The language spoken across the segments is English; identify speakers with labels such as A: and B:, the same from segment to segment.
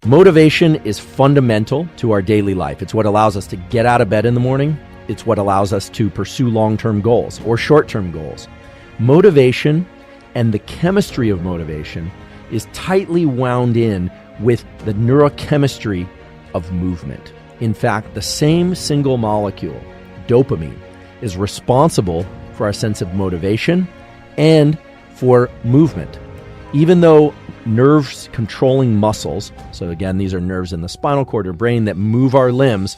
A: Motivation is fundamental to our daily life. It's what allows us to get out of bed in the morning. It's what allows us to pursue long-term goals or short-term goals. Motivation and the chemistry of motivation is tightly wound in with the neurochemistry of movement. In fact, the same single molecule, dopamine, is responsible for our sense of motivation and for movement. Even though nerves controlling muscles, so again, these are nerves in the spinal cord or brain that move our limbs,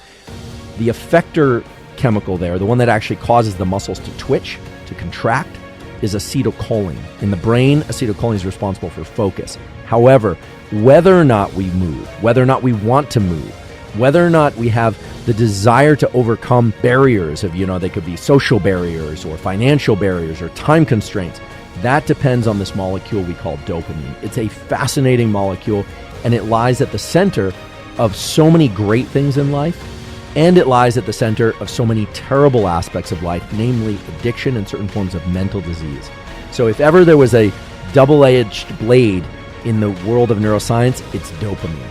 A: the effector chemical there, the one that actually causes the muscles to twitch, to contract, is acetylcholine. In the brain, acetylcholine is responsible for focus. However, whether or not we move, whether or not we want to move, whether or not we have the desire to overcome barriers of, they could be social barriers or financial barriers or time constraints, that depends on this molecule we call dopamine. It's a fascinating molecule, and it lies at the center of so many great things in life, and it lies at the center of so many terrible aspects of life, namely addiction and certain forms of mental disease. So if ever there was a double-edged blade in the world of neuroscience, it's dopamine.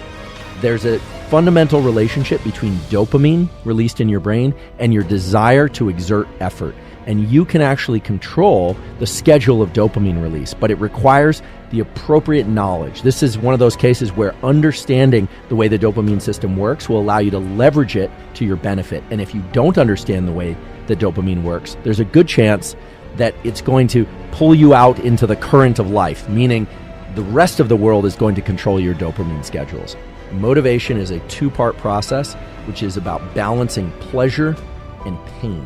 A: There's a fundamental relationship between dopamine released in your brain and your desire to exert effort. And you can actually control the schedule of dopamine release, but it requires the appropriate knowledge. This is one of those cases where understanding the way the dopamine system works will allow you to leverage it to your benefit. And if you don't understand the way that dopamine works, there's a good chance that it's going to pull you out into the current of life, meaning the rest of the world is going to control your dopamine schedules. Motivation is a two-part process, which is about balancing pleasure and pain.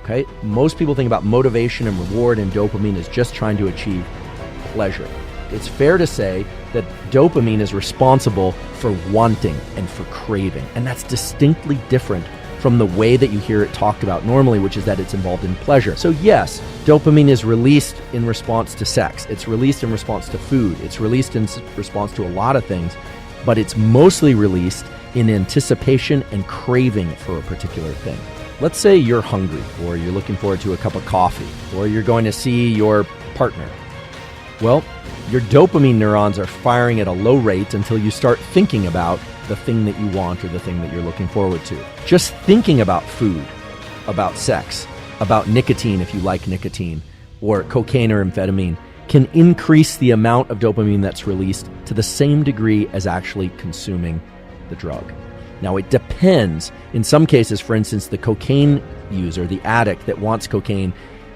A: Okay? Most people think about motivation and reward and dopamine as just trying to achieve pleasure. It's fair to say that dopamine is responsible for wanting and for craving, and that's distinctly different from the way that you hear it talked about normally, which is that it's involved in pleasure. So yes, dopamine is released in response to sex. It's released in response to food. It's released in response to a lot of things, but it's mostly released in anticipation and craving for a particular thing. Let's say you're hungry, or you're looking forward to a cup of coffee, or you're going to see your partner. Well, your dopamine neurons are firing at a low rate until you start thinking about the thing that you want or the thing that you're looking forward to. Just thinking about food, about sex, about nicotine if you like nicotine, or cocaine or amphetamine, can increase the amount of dopamine that's released to the same degree as actually consuming the drug. Now, it depends. In some cases, for instance, the cocaine user, the addict that wants cocaine,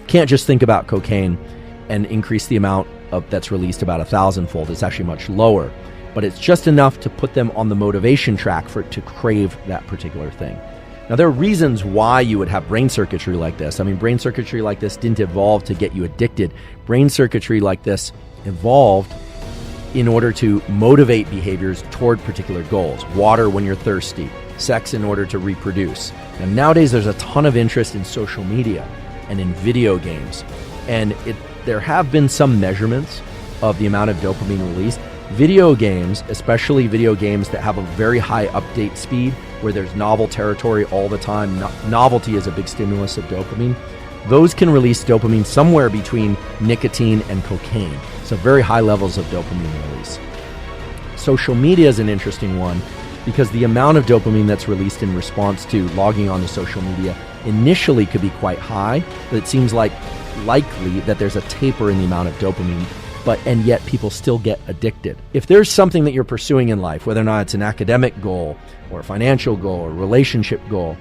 A: can't just think about cocaine and increase the amount that's released about 1,000-fold. It's actually much lower. But it's just enough to put them on the motivation track for it to crave that particular thing. Now, there are reasons why you would have brain circuitry like this. I mean, brain circuitry like this didn't evolve to get you addicted. Brain circuitry like this evolved in order to motivate behaviors toward particular goals. Water when you're thirsty, sex in order to reproduce. And nowadays there's a ton of interest in social media and in video games. And there have been some measurements of the amount of dopamine released. Video games, especially video games that have a very high update speed, where there's novel territory all the time, novelty is a big stimulus of dopamine. Those can release dopamine somewhere between nicotine and cocaine. So very high levels of dopamine release. Social media is an interesting one because the amount of dopamine that's released in response to logging onto social media initially could be quite high, but it seems likely that there's a taper in the amount of dopamine, and yet people still get addicted. If there's something that you're pursuing in life, whether or not it's an academic goal or a financial goal or a relationship goal,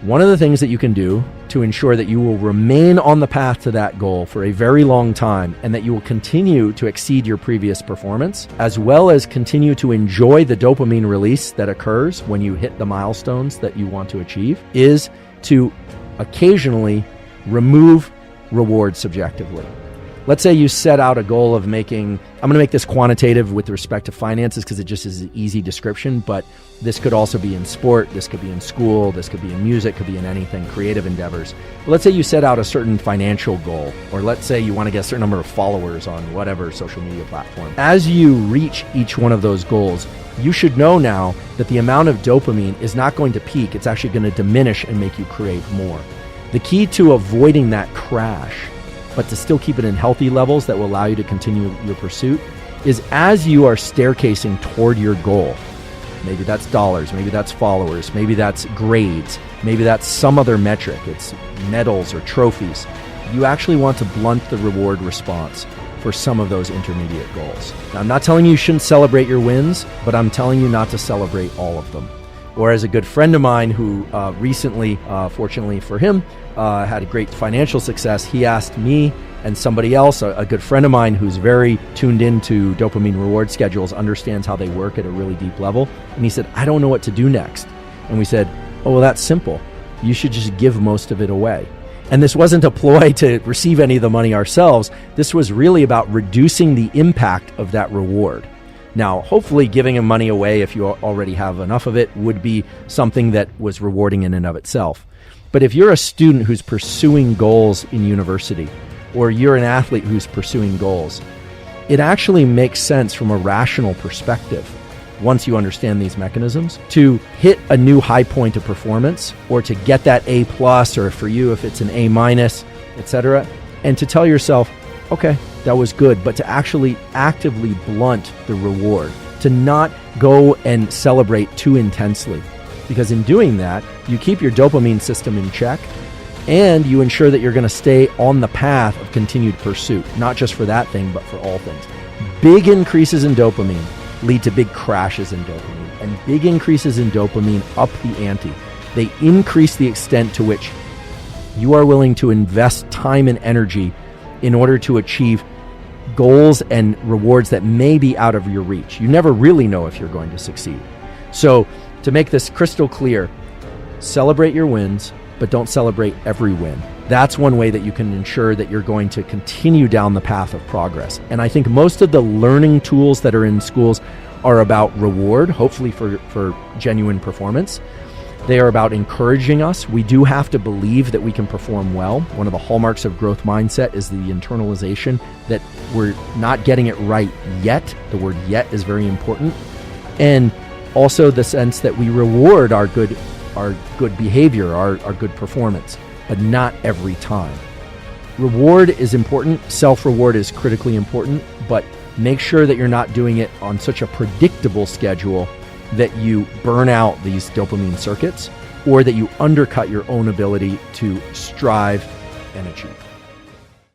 A: one of the things that you can do to ensure that you will remain on the path to that goal for a very long time and that you will continue to exceed your previous performance, as well as continue to enjoy the dopamine release that occurs when you hit the milestones that you want to achieve, is to occasionally remove reward subjectively. Let's say you set out a goal of I'm going to make this quantitative with respect to finances because it just is an easy description, but this could also be in sport, this could be in school, this could be in music, could be in anything, creative endeavors. But let's say you set out a certain financial goal, or let's say you want to get a certain number of followers on whatever social media platform. As you reach each one of those goals, you should know now that the amount of dopamine is not going to peak, it's actually going to diminish and make you crave more. The key to avoiding that crash, but to still keep it in healthy levels that will allow you to continue your pursuit, is as you are staircasing toward your goal, maybe that's dollars, maybe that's followers, maybe that's grades, maybe that's some other metric, it's medals or trophies, you actually want to blunt the reward response for some of those intermediate goals. Now, I'm not telling you shouldn't celebrate your wins, but I'm telling you not to celebrate all of them. Or as a good friend of mine who recently, fortunately for him, had a great financial success, he asked me and somebody else, a good friend of mine who's very tuned into dopamine reward schedules, understands how they work at a really deep level. And he said, I don't know what to do next. And we said, oh, well, that's simple. You should just give most of it away. And this wasn't a ploy to receive any of the money ourselves. This was really about reducing the impact of that reward. Now, hopefully giving him money away, if you already have enough of it, would be something that was rewarding in and of itself. But if you're a student who's pursuing goals in university, or you're an athlete who's pursuing goals, it actually makes sense from a rational perspective, once you understand these mechanisms, to hit a new high point of performance, or to get that A+, or for you, if it's an A-, etc., and to tell yourself, okay, that was good, but to actually actively blunt the reward, to not go and celebrate too intensely. Because in doing that, you keep your dopamine system in check, and you ensure that you're going to stay on the path of continued pursuit, not just for that thing, but for all things. Big increases in dopamine lead to big crashes in dopamine, and big increases in dopamine up the ante. They increase the extent to which you are willing to invest time and energy in order to achieve goals and rewards that may be out of your reach. You never really know if you're going to succeed. So to make this crystal clear, celebrate your wins, but don't celebrate every win. That's one way that you can ensure that you're going to continue down the path of progress. And I think most of the learning tools that are in schools are about reward, hopefully for genuine performance. They are about encouraging us. We do have to believe that we can perform well. One of the hallmarks of growth mindset is the internalization that we're not getting it right yet. The word yet is very important. And also the sense that we reward our good behavior, our good performance, but not every time. Reward is important. Self-reward is critically important, but make sure that you're not doing it on such a predictable schedule that you burn out these dopamine circuits, or that you undercut your own ability to strive and achieve.